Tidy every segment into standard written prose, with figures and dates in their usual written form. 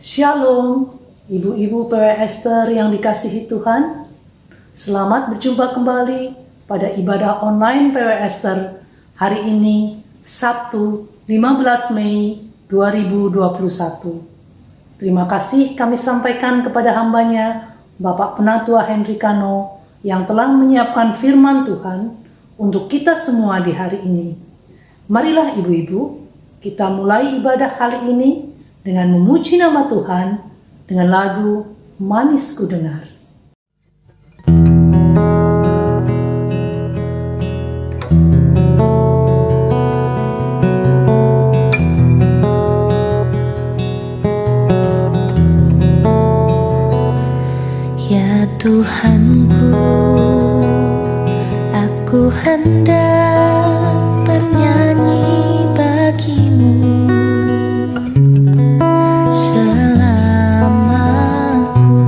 Shalom, ibu-ibu PW Esther yang dikasihi Tuhan. Selamat berjumpa kembali pada ibadah online PW Esther hari ini, Sabtu 15 Mei 2021. Terima kasih kami sampaikan kepada hambanya, Bapak Penatua Henry Kano, yang telah menyiapkan firman Tuhan untuk kita semua di hari ini. Marilah ibu-ibu, kita mulai ibadah kali ini dengan memuji nama Tuhan dengan lagu Manis Ku Dengar. Ya Tuhanku, aku hendak bernyanyi bagimu selama ku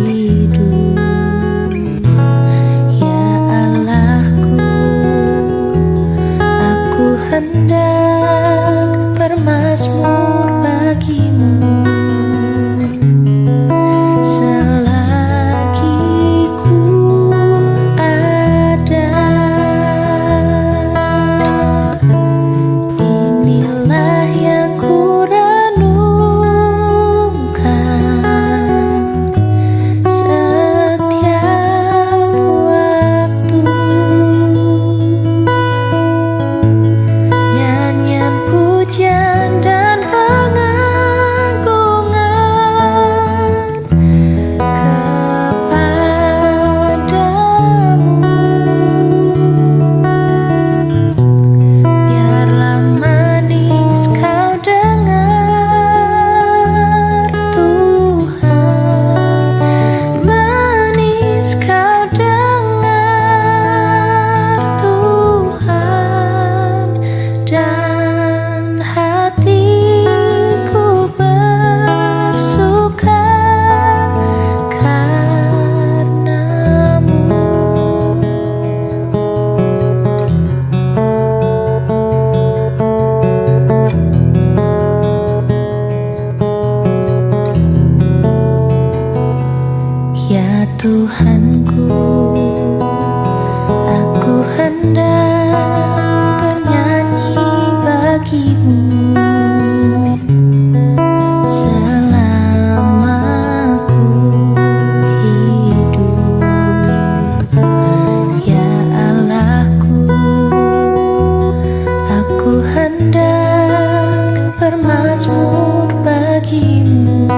hidup. Ya Allahku, aku hendak bermazmur bagimu selagi ku ada. Inilah yang ku renungkan setiap waktu. Nyanyian pujian dan pengagungan kepadamu. Biarlah manis kau dengar Tuhan, manis kau dengar Tuhan, dan hatiku bersuka karenamu. Ya Tuhanku, aku hendak bernyanyi bagimu selama ku hidup. Ya Allahku, aku hendak bermazmur bagimu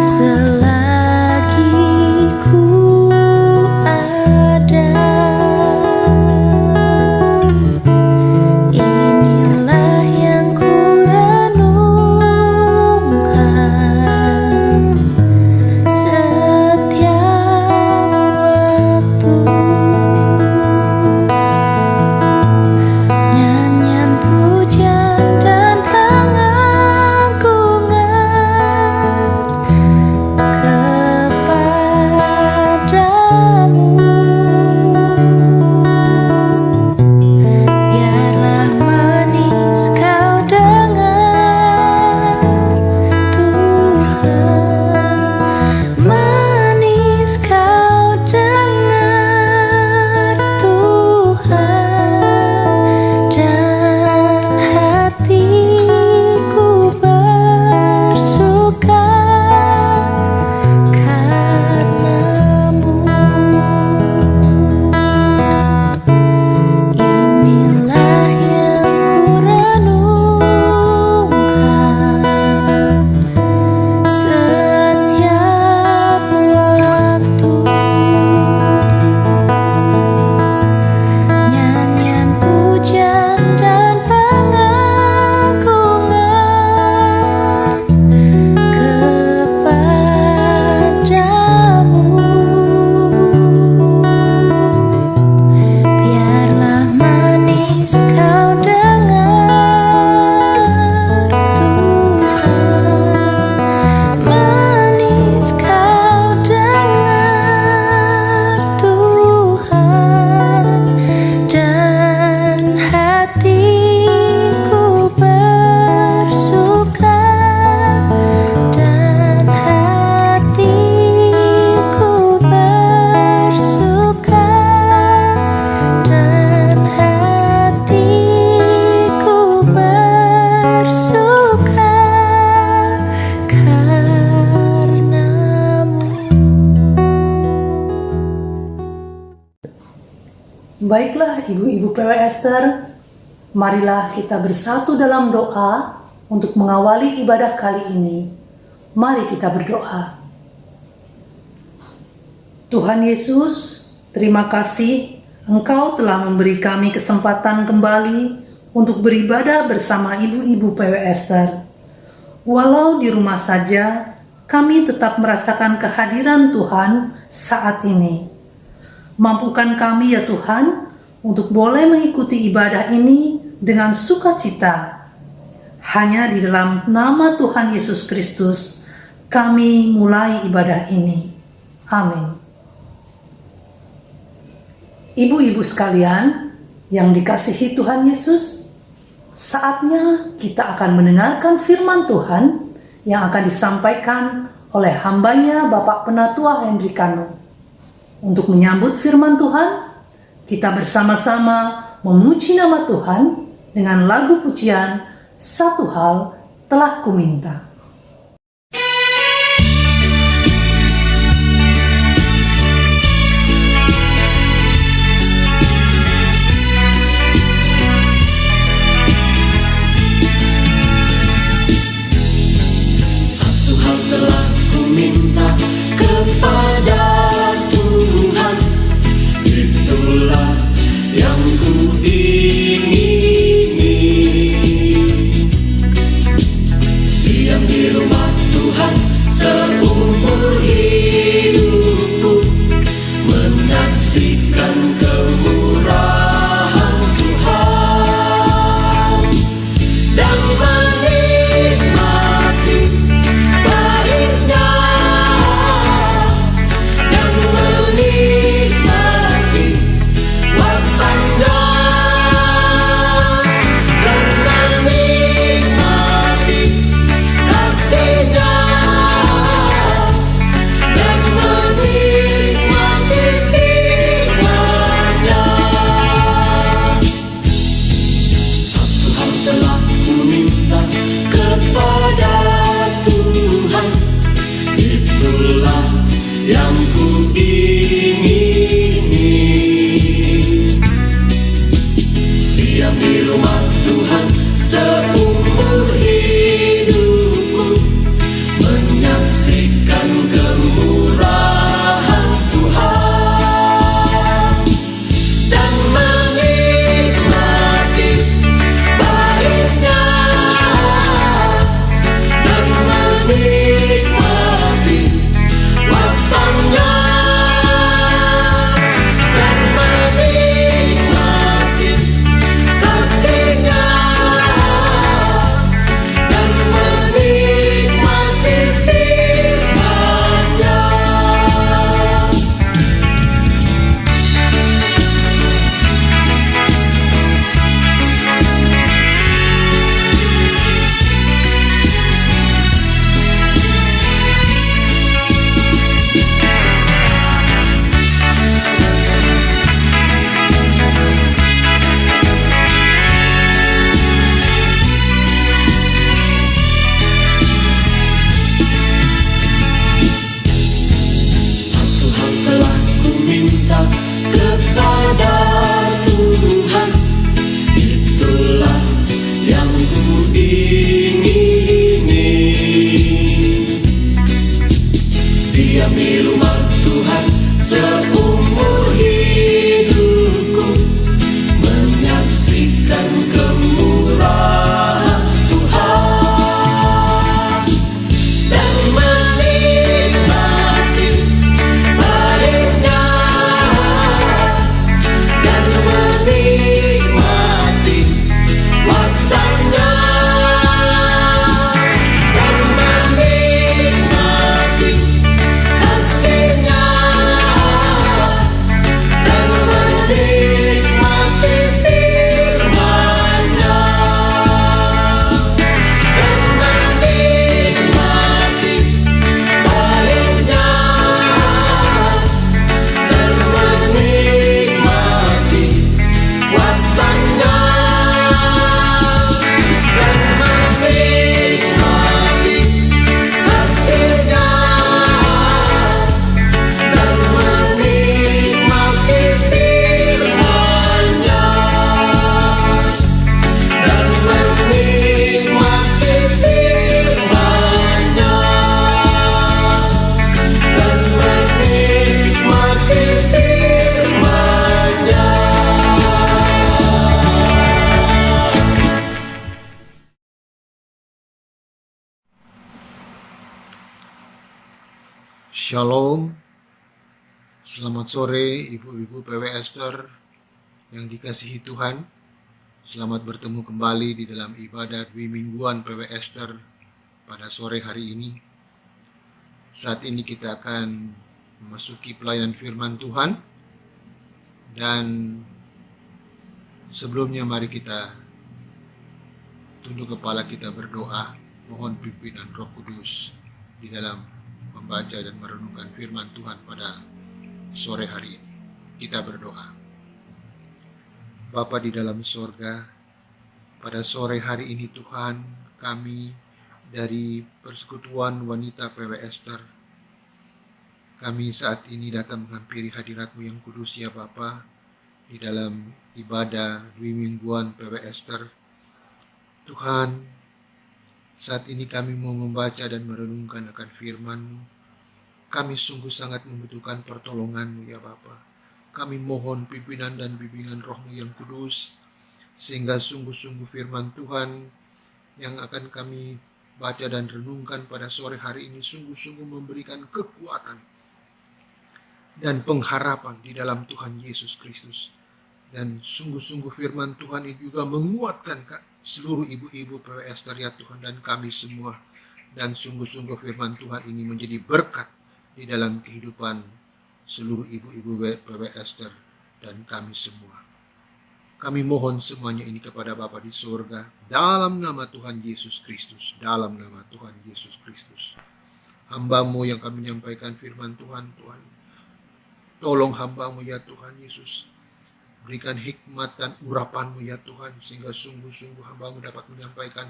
selagi ku ada. Inilah Baiklah ibu-ibu PW Esther, marilah kita bersatu dalam doa untuk mengawali ibadah kali ini. Mari kita berdoa. Tuhan Yesus, terima kasih Engkau telah memberi kami kesempatan kembali untuk beribadah bersama ibu-ibu PW Esther. Walau di rumah saja, kami tetap merasakan kehadiran Tuhan saat ini. Mampukan kami ya Tuhan untuk boleh mengikuti ibadah ini dengan sukacita. Hanya di dalam nama Tuhan Yesus Kristus kami mulai ibadah ini. Amin. Ibu-ibu sekalian yang dikasihi Tuhan Yesus, saatnya kita akan mendengarkan firman Tuhan yang akan disampaikan oleh hambanya Bapak Penatua Hendrikano. Untuk menyambut firman Tuhan, kita bersama-sama memuji nama Tuhan dengan lagu pujian Satu Hal Telah Kuminta. Minta kepada Tuhan, itulah yang ku ingini. Dia Shalom, selamat sore ibu-ibu PW Esther yang dikasihi Tuhan. Selamat bertemu kembali di dalam ibadah Dwi Mingguan PW Esther pada sore hari ini. Saat ini kita akan memasuki pelayanan firman Tuhan. Dan sebelumnya mari kita tunduk kepala kita berdoa, mohon pimpinan Roh Kudus di dalam membaca dan merenungkan firman Tuhan pada sore hari ini. Kita berdoa. Bapa di dalam sorga, pada sore hari ini Tuhan, kami dari Persekutuan Wanita PW Esther, kami saat ini datang menghampiri hadirat-Mu yang kudus ya Bapa, di dalam ibadah Dwi Mingguan PW Esther. Tuhan, saat ini kami mau membaca dan merenungkan akan firman-Mu. Kami sungguh sangat membutuhkan pertolongan-Mu ya Bapa. Kami mohon pimpinan dan bimbingan Roh-Mu yang kudus, sehingga sungguh-sungguh firman Tuhan yang akan kami baca dan renungkan pada sore hari ini sungguh-sungguh memberikan kekuatan dan pengharapan di dalam Tuhan Yesus Kristus. Dan sungguh-sungguh firman Tuhan ini juga menguatkan seluruh ibu-ibu PW Esther ya Tuhan dan kami semua. Dan sungguh-sungguh firman Tuhan ini menjadi berkat di dalam kehidupan seluruh ibu-ibu PW Esther dan kami semua. Kami mohon semuanya ini kepada Bapa di surga, dalam nama Tuhan Yesus Kristus, dalam nama Tuhan Yesus Kristus. Hamba-Mu yang kami menyampaikan firman Tuhan, Tuhan, tolong hamba-Mu ya Tuhan Yesus. Berikan hikmat dan urapan-Mu ya Tuhan, sehingga sungguh-sungguh hamba-Mu dapat menyampaikan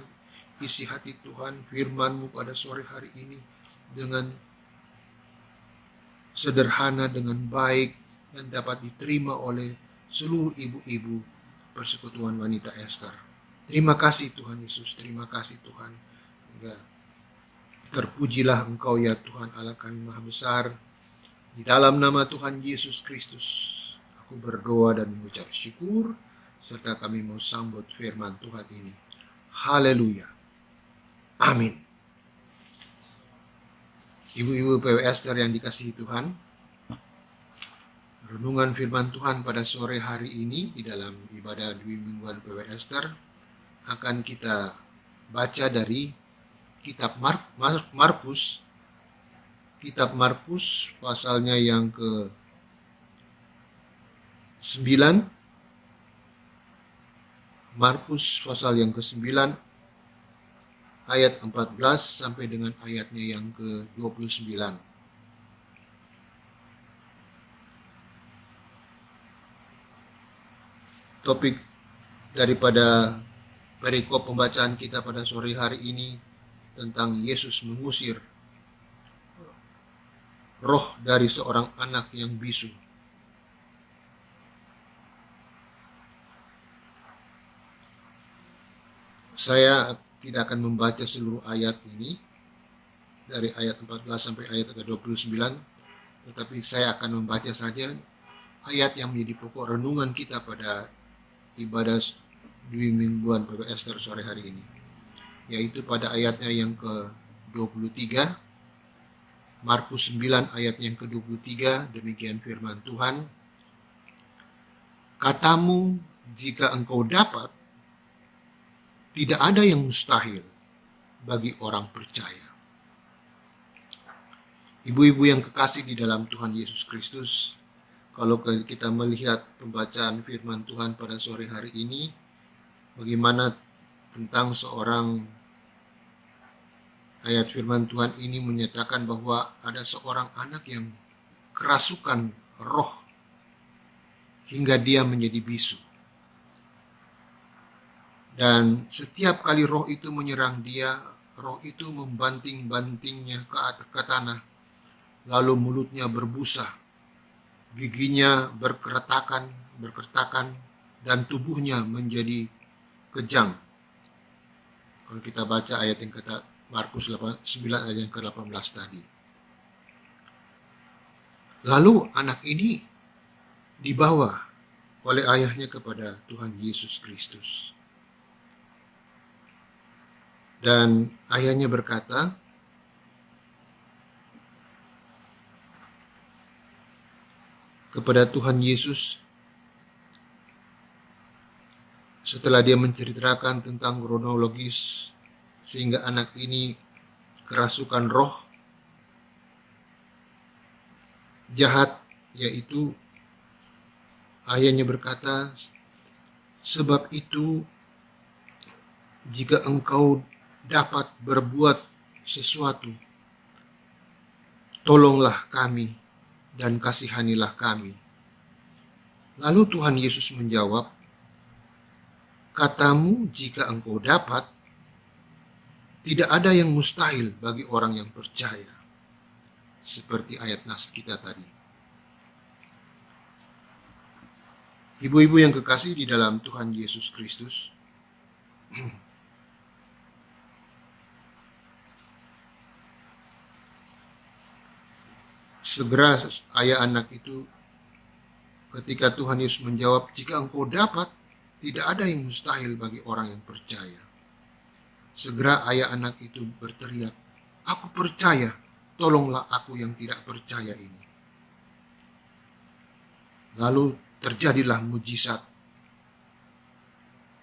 isi hati Tuhan, firman-Mu pada sore hari ini dengan sederhana, dengan baik, dan dapat diterima oleh seluruh ibu-ibu Persekutuan Wanita Esther. Terima kasih Tuhan Yesus, terima kasih Tuhan. Sehingga terpujilah Engkau ya Tuhan Allah kami Maha Besar. Di dalam nama Tuhan Yesus Kristus, aku berdoa dan mengucap syukur, serta kami mau sambut firman Tuhan ini. Haleluya. Amin. Ibu-ibu PW Esther yang dikasihi Tuhan, renungan firman Tuhan pada sore hari ini di dalam ibadah Dwi Mingguan PW Esther akan kita baca dari kitab Markus, kitab Markus pasalnya yang ke-9, Markus pasal yang ke-9 ayat 14 sampai dengan ayatnya yang ke-29. Topik daripada perikop pembacaan kita pada sore hari ini tentang Yesus mengusir roh dari seorang anak yang bisu. Saya tidak akan membaca seluruh ayat ini dari ayat 14 sampai ayat ke-29, tetapi saya akan membaca saja ayat yang menjadi pokok renungan kita pada ibadah Dwi Mingguan PW Esther sore hari ini, yaitu pada ayatnya yang ke-23, Markus 9 ayat yang ke-23, demikian firman Tuhan. Katamu, jika engkau dapat, tidak ada yang mustahil bagi orang percaya. Ibu-ibu yang kekasih di dalam Tuhan Yesus Kristus, kalau kita melihat pembacaan firman Tuhan pada sore hari ini, bagaimana tentang seorang ayat firman Tuhan ini menyatakan bahwa ada seorang anak yang kerasukan roh hingga dia menjadi bisu. Dan setiap kali roh itu menyerang dia, roh itu membanting-bantingnya ke tanah, lalu mulutnya berbusa, giginya berkeretakan, dan tubuhnya menjadi kejang. Kalau kita baca ayat yang kata Markus 9 ayat yang ke-18 tadi. Lalu anak ini dibawa oleh ayahnya kepada Tuhan Yesus Kristus. Dan ayahnya berkata, kepada Tuhan Yesus setelah dia menceritakan tentang kronologis sehingga anak ini kerasukan roh jahat, yaitu ayahnya berkata, sebab itu jika engkau dapat berbuat sesuatu, tolonglah kami dan kasihanilah kami. Lalu Tuhan Yesus menjawab, katamu jika engkau dapat, tidak ada yang mustahil bagi orang yang percaya. Seperti ayat nas kita tadi. Ibu-ibu yang kekasih di dalam Tuhan Yesus Kristus, segera ayah anak itu ketika Tuhan Yesus menjawab, jika engkau dapat, tidak ada yang mustahil bagi orang yang percaya. Segera ayah anak itu berteriak, aku percaya, tolonglah aku yang tidak percaya ini. Lalu terjadilah mujizat.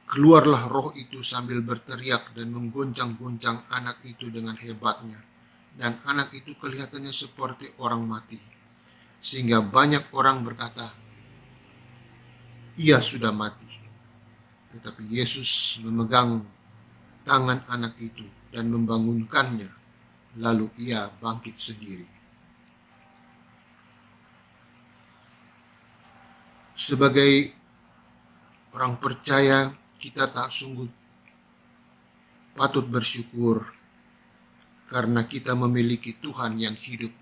Keluarlah roh itu sambil berteriak dan menggoncang-goncang anak itu dengan hebatnya. Dan anak itu kelihatannya seperti orang mati. Sehingga banyak orang berkata, ia sudah mati. Tetapi Yesus memegang tangan anak itu dan membangunkannya. Lalu ia bangkit sendiri. Sebagai orang percaya, kita tak sungguh patut bersyukur karena kita memiliki Tuhan yang hidup,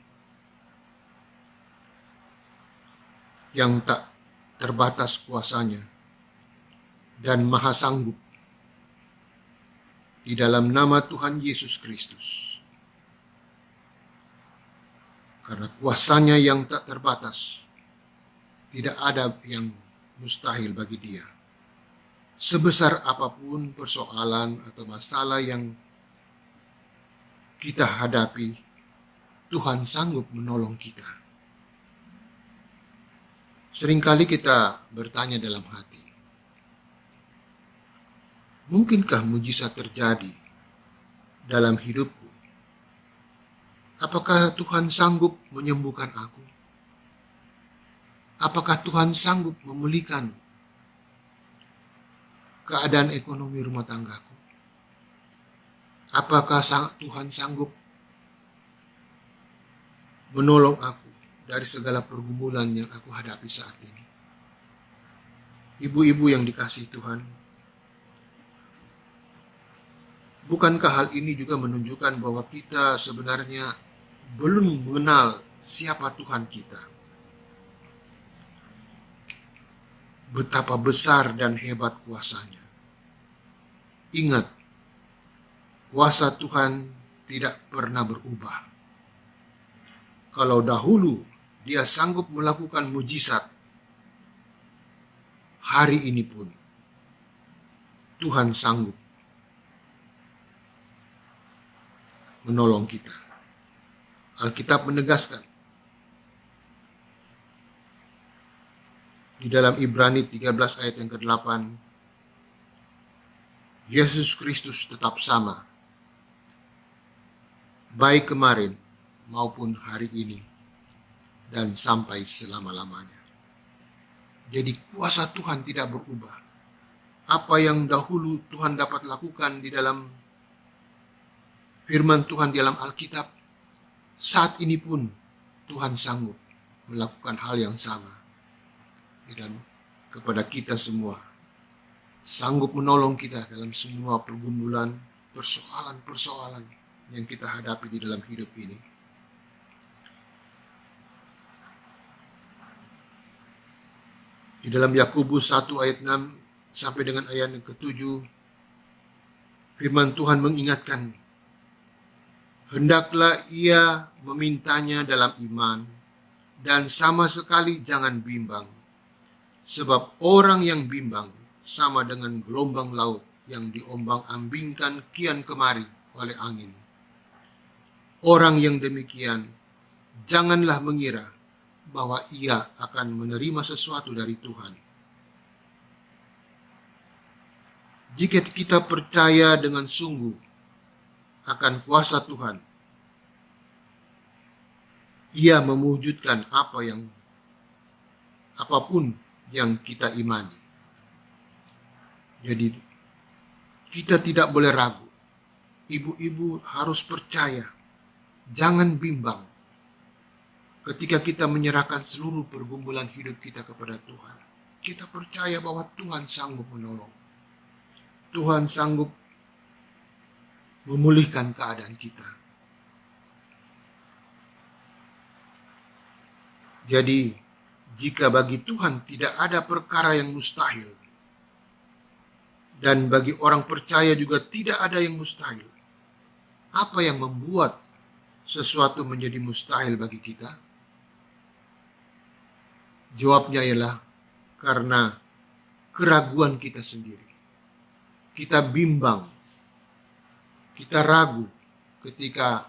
yang tak terbatas kuasanya dan maha sanggup. Di dalam nama Tuhan Yesus Kristus. Karena kuasanya yang tak terbatas, tidak ada yang mustahil bagi dia. Sebesar apapun persoalan atau masalah yang kita hadapi, Tuhan sanggup menolong kita. Seringkali kita bertanya dalam hati, mungkinkah mujizat terjadi dalam hidupku? Apakah Tuhan sanggup menyembuhkan aku? Apakah Tuhan sanggup memulihkan keadaan ekonomi rumah tanggaku? Apakah Tuhan sanggup menolong aku dari segala pergumulan yang aku hadapi saat ini? Ibu-ibu yang dikasihi Tuhan, bukankah hal ini juga menunjukkan bahwa kita sebenarnya belum mengenal siapa Tuhan kita? Betapa besar dan hebat kuasanya. Ingat, kuasa Tuhan tidak pernah berubah. Kalau dahulu dia sanggup melakukan mujizat, hari ini pun Tuhan sanggup menolong kita. Alkitab menegaskan di dalam Ibrani 13 ayat yang ke-8, Yesus Kristus tetap sama, baik kemarin maupun hari ini dan sampai selama-lamanya. Jadi kuasa Tuhan tidak berubah. Apa yang dahulu Tuhan dapat lakukan di dalam firman Tuhan di dalam Alkitab, saat ini pun Tuhan sanggup melakukan hal yang sama dan kepada kita semua, sanggup menolong kita dalam semua pergumulan, persoalan-persoalan yang kita hadapi di dalam hidup ini. Di dalam Yakobus 1 ayat 6 sampai dengan ayat yang ke-7, firman Tuhan mengingatkan, hendaklah ia memintanya dalam iman, dan sama sekali jangan bimbang. Sebab orang yang bimbang sama dengan gelombang laut yang diombang-ambingkan kian kemari oleh angin. Orang yang demikian, janganlah mengira bahwa ia akan menerima sesuatu dari Tuhan. Jika kita percaya dengan sungguh akan kuasa Tuhan, ia mewujudkan apapun yang kita imani. Jadi kita tidak boleh ragu. Ibu-ibu harus percaya, jangan bimbang ketika kita menyerahkan seluruh pergumulan hidup kita kepada Tuhan. Kita percaya bahwa Tuhan sanggup menolong. Tuhan sanggup memulihkan keadaan kita. Jadi, jika bagi Tuhan tidak ada perkara yang mustahil, dan bagi orang percaya juga tidak ada yang mustahil, apa yang membuat sesuatu menjadi mustahil bagi kita? Jawabnya ialah karena keraguan kita sendiri. Kita bimbang, kita ragu ketika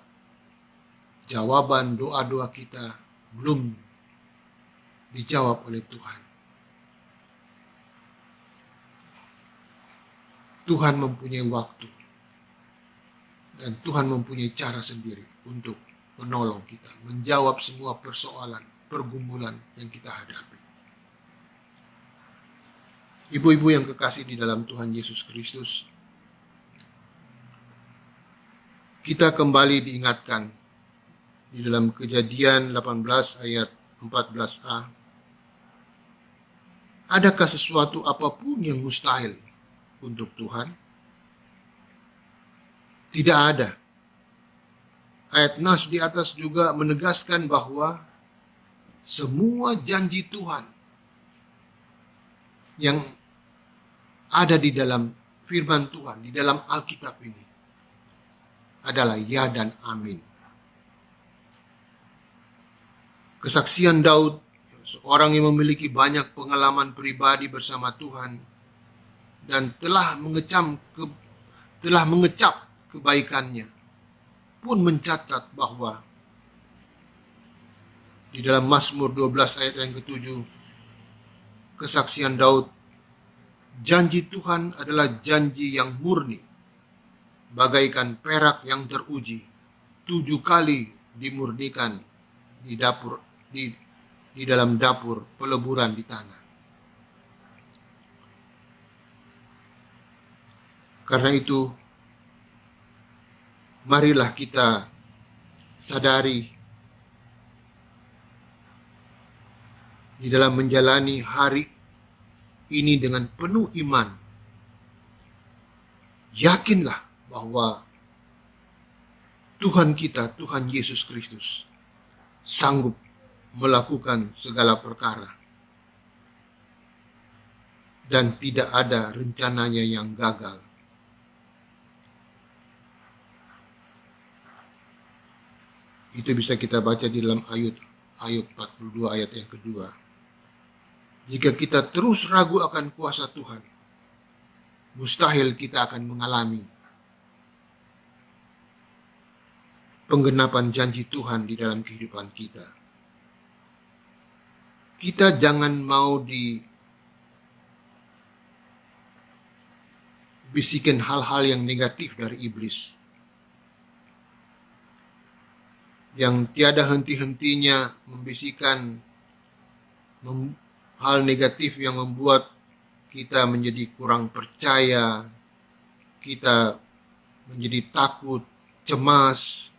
jawaban doa-doa kita belum dijawab oleh Tuhan. Tuhan mempunyai waktu dan Tuhan mempunyai cara sendiri untuk menolong kita, menjawab semua persoalan, pergumulan yang kita hadapi. Ibu-ibu yang kekasih di dalam Tuhan Yesus Kristus, kita kembali diingatkan di dalam Kejadian 18 ayat 14a. Adakah sesuatu apapun yang mustahil untuk Tuhan? Tidak ada. Ayat nas di atas juga menegaskan bahwa semua janji Tuhan yang ada di dalam firman Tuhan, di dalam Alkitab ini adalah ya dan amin. Kesaksian Daud, seorang yang memiliki banyak pengalaman pribadi bersama Tuhan dan telah mengecap kebaikannya, pun mencatat bahwa di dalam Mazmur 12 ayat yang ke-7, kesaksian Daud, janji Tuhan adalah janji yang murni, bagaikan perak yang teruji, 7 kali dimurnikan di dalam dapur peleburan di tanah. Karena itu, marilah kita sadari di dalam menjalani hari ini dengan penuh iman. Yakinlah bahwa Tuhan kita, Tuhan Yesus Kristus, sanggup melakukan segala perkara. Dan tidak ada rencananya yang gagal. Itu bisa kita baca di dalam Ayub 42 ayat yang kedua. Jika kita terus ragu akan kuasa Tuhan, mustahil kita akan mengalami penggenapan janji Tuhan di dalam kehidupan kita. Kita jangan mau dibisikin hal-hal yang negatif dari iblis, yang tiada henti-hentinya membisikkan hal negatif yang membuat kita menjadi kurang percaya, kita menjadi takut, cemas,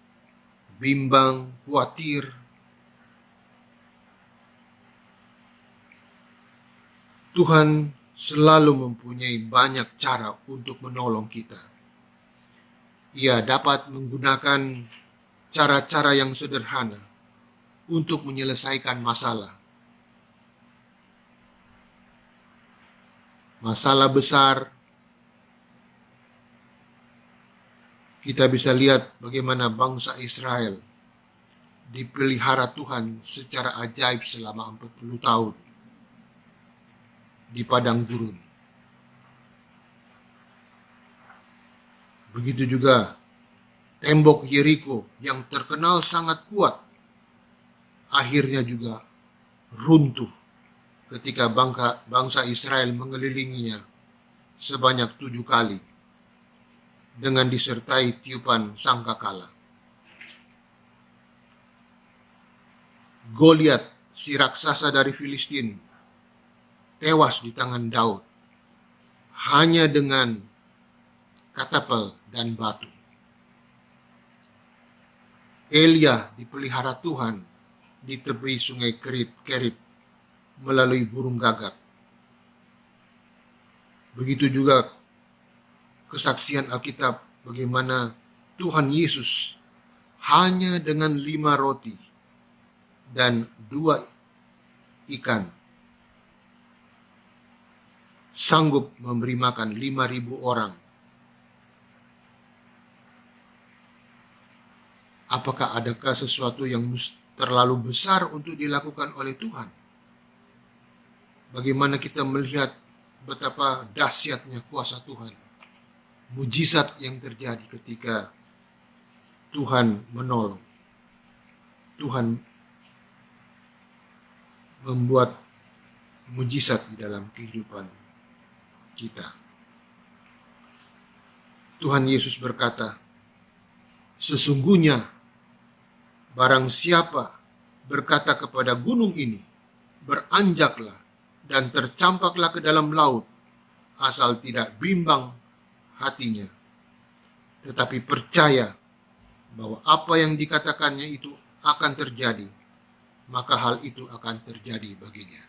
bimbang, khawatir. Tuhan selalu mempunyai banyak cara untuk menolong kita. Ia dapat menggunakan cara-cara yang sederhana untuk menyelesaikan masalah. Masalah besar, kita bisa lihat bagaimana bangsa Israel dipelihara Tuhan secara ajaib selama 40 tahun di padang gurun. Begitu juga tembok Yeriko yang terkenal sangat kuat, akhirnya juga runtuh ketika bangsa Israel mengelilinginya sebanyak 7 kali dengan disertai tiupan sangkakala. Goliat, si raksasa dari Filistin, tewas di tangan Daud hanya dengan katapel dan batu. Elia dipelihara Tuhan di tepi sungai Kerit melalui burung gagak. Begitu juga kesaksian Alkitab bagaimana Tuhan Yesus hanya dengan 5 roti dan 2 ikan sanggup memberi makan 5.000 orang. Apakah adakah sesuatu yang terlalu besar untuk dilakukan oleh Tuhan? Bagaimana kita melihat betapa dahsyatnya kuasa Tuhan, mujizat yang terjadi ketika Tuhan menolong, Tuhan membuat mujizat di dalam kehidupan kita. Tuhan Yesus berkata, sesungguhnya barang siapa berkata kepada gunung ini, beranjaklah dan tercampaklah ke dalam laut, asal tidak bimbang hatinya, tetapi percaya bahwa apa yang dikatakannya itu akan terjadi, maka hal itu akan terjadi baginya.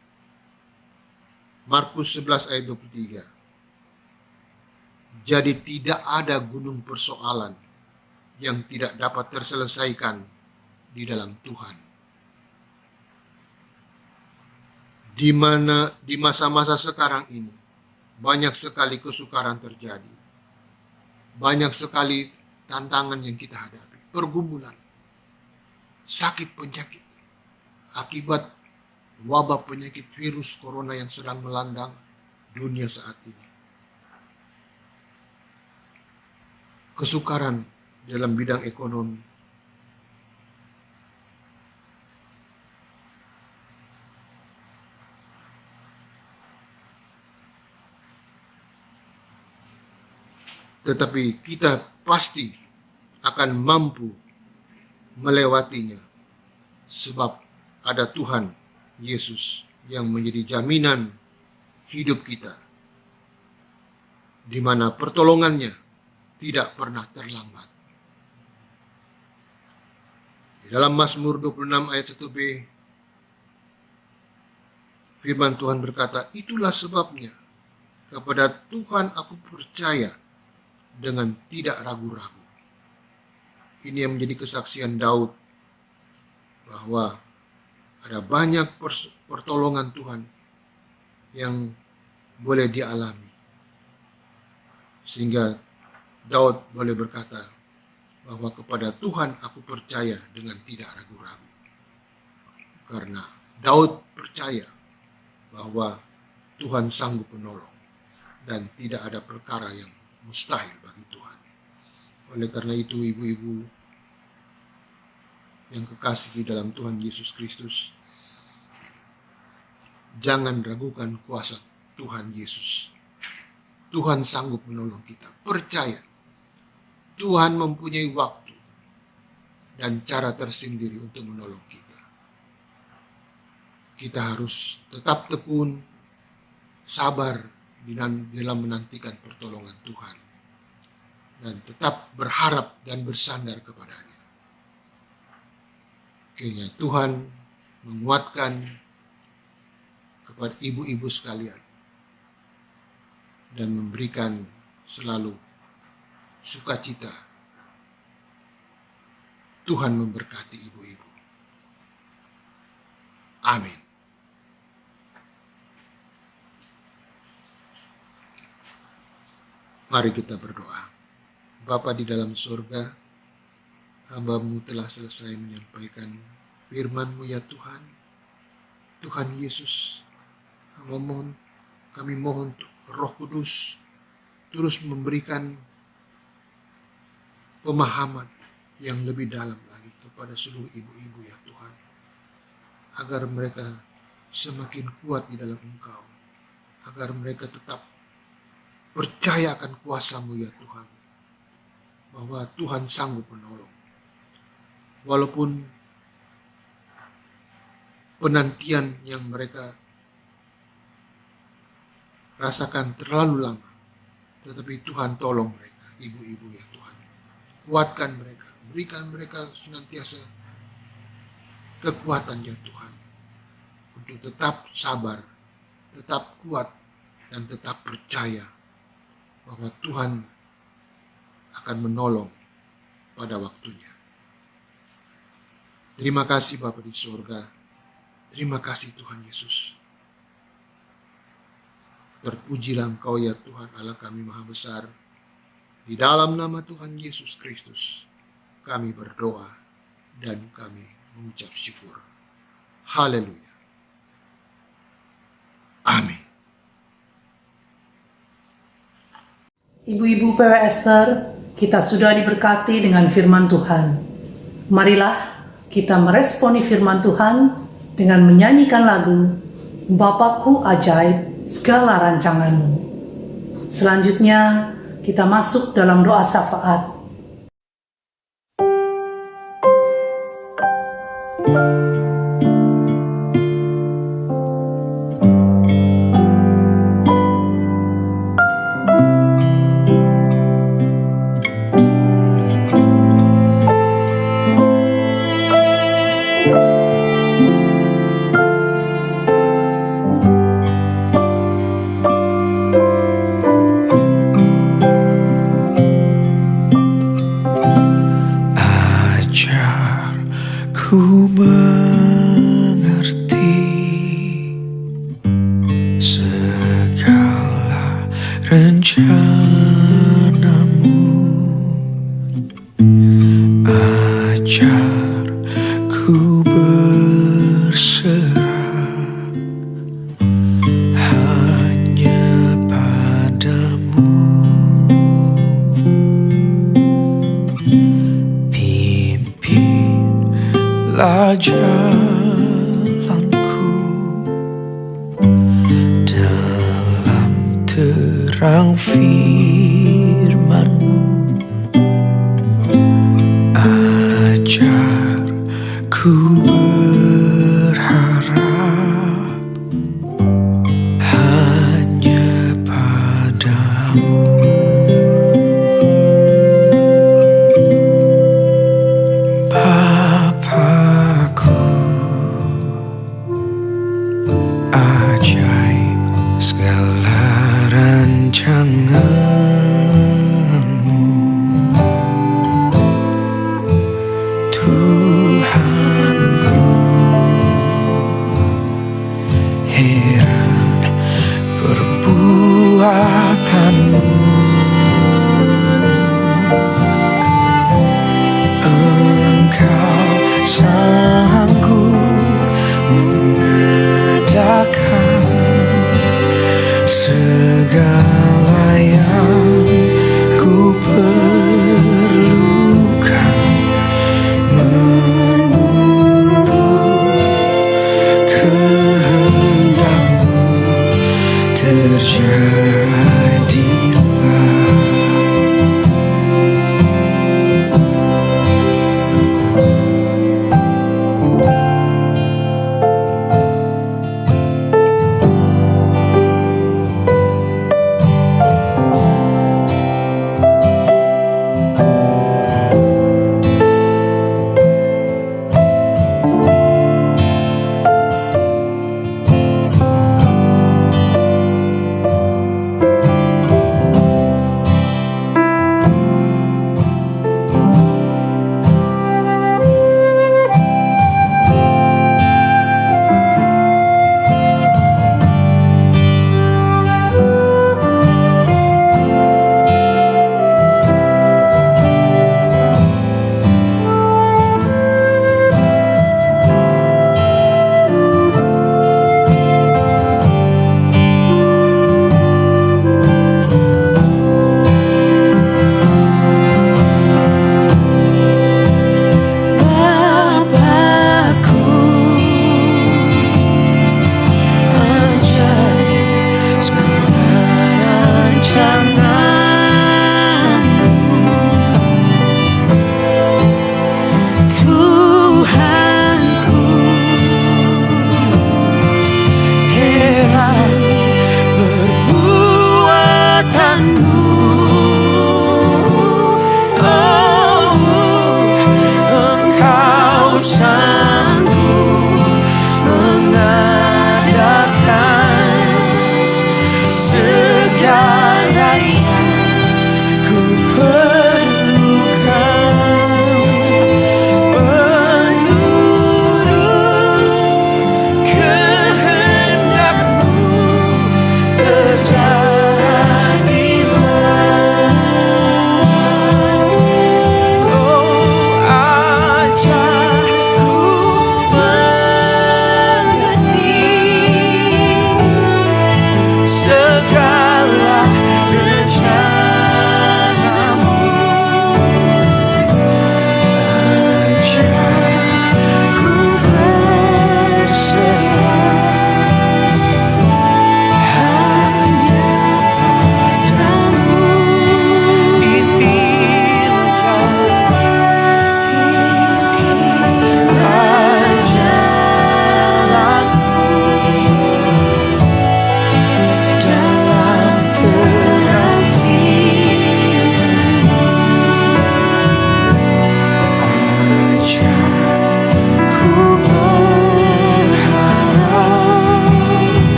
Markus 11 ayat 23. Jadi tidak ada gunung persoalan yang tidak dapat terselesaikan di dalam Tuhan. Di mana di masa-masa sekarang ini banyak sekali kesukaran terjadi. Banyak sekali tantangan yang kita hadapi, pergumulan, sakit penyakit akibat wabah penyakit virus corona yang sedang melanda dunia saat ini. Kesukaran dalam bidang ekonomi, tetapi kita pasti akan mampu melewatinya sebab ada Tuhan Yesus yang menjadi jaminan hidup kita, di mana pertolongannya tidak pernah terlambat. Di dalam Mazmur 26 ayat 1b, firman Tuhan berkata, itulah sebabnya kepada Tuhan aku percaya dengan tidak ragu-ragu. Ini yang menjadi kesaksian Daud bahwa ada banyak pertolongan Tuhan yang boleh dialami, sehingga Daud boleh berkata bahwa kepada Tuhan aku percaya dengan tidak ragu-ragu. Karena Daud percaya bahwa Tuhan sanggup menolong dan tidak ada perkara yang mustahil bagi Tuhan. Oleh karena itu, ibu-ibu yang kekasih di dalam Tuhan Yesus Kristus, jangan ragukan kuasa Tuhan Yesus. Tuhan sanggup menolong kita. Percaya, Tuhan mempunyai waktu dan cara tersendiri untuk menolong kita. Kita harus tetap tekun, sabar dalam menantikan pertolongan Tuhan, dan tetap berharap dan bersandar kepadanya. Kiranya Tuhan menguatkan kepada ibu-ibu sekalian dan memberikan selalu sukacita. Tuhan memberkati ibu-ibu. Amin. Mari kita berdoa. Bapa di dalam surga, hamba-Mu telah selesai menyampaikan firman-Mu ya Tuhan. Tuhan Yesus, kami mohon Roh Kudus terus memberikan pemahaman yang lebih dalam lagi kepada seluruh ibu-ibu ya Tuhan, agar mereka semakin kuat di dalam Engkau, agar mereka tetap percaya akan kuasa-Mu ya Tuhan, bahwa Tuhan sanggup menolong. Walaupun penantian yang mereka rasakan terlalu lama, tetapi Tuhan tolong mereka, ibu-ibu ya Tuhan. Kuatkan mereka, berikan mereka senantiasa kekuatan ya Tuhan, untuk tetap sabar, tetap kuat, dan tetap percaya bahwa Tuhan akan menolong pada waktunya. Terima kasih Bapa di surga. Terima kasih Tuhan Yesus. Terpujilah Engkau ya Tuhan Allah kami Maha Besar. Di dalam nama Tuhan Yesus Kristus kami berdoa dan kami mengucap syukur. Haleluya. Amin. Ibu-ibu PW Esther, kita sudah diberkati dengan firman Tuhan. Marilah kita meresponi firman Tuhan dengan menyanyikan lagu Bapakku Ajaib Segala Rancanganmu. Selanjutnya kita masuk dalam doa syafaat. Ku mengerti segala rencanamu, ajar ku berserah hanya padamu. Jalanku dalam terang firman-Mu, ajar ku berharap hanya padamu. Ajaib segala rancangan-Mu, Tuhanku. Heran perbuatan-Mu, Engkau sanggup mengadakan segala yang ku perlukan menurut kehendak-Mu. Terjadilah.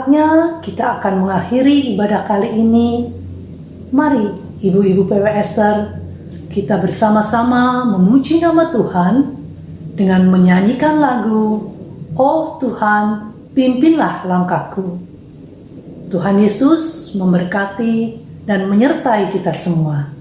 saatnya kita akan mengakhiri ibadah kali ini. Mari ibu-ibu PW Esther, kita bersama-sama memuji nama Tuhan dengan menyanyikan lagu "Oh Tuhan, pimpinlah langkahku". Tuhan Yesus memberkati dan menyertai kita semua.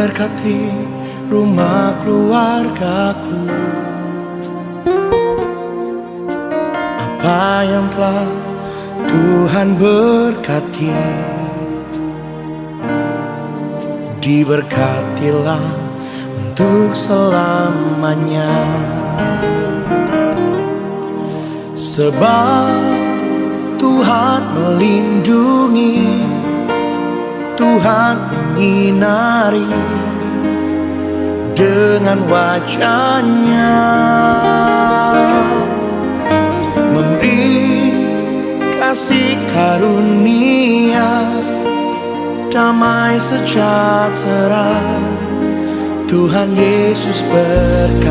memberkati rumah keluargaku. Apa yang telah Tuhan berkati, diberkatilah untuk selamanya. Sebab Tuhan melindungi, Tuhan menyinari dengan wajah-Nya, memberi kasih karunia, damai sejahtera. Tuhan Yesus berkati.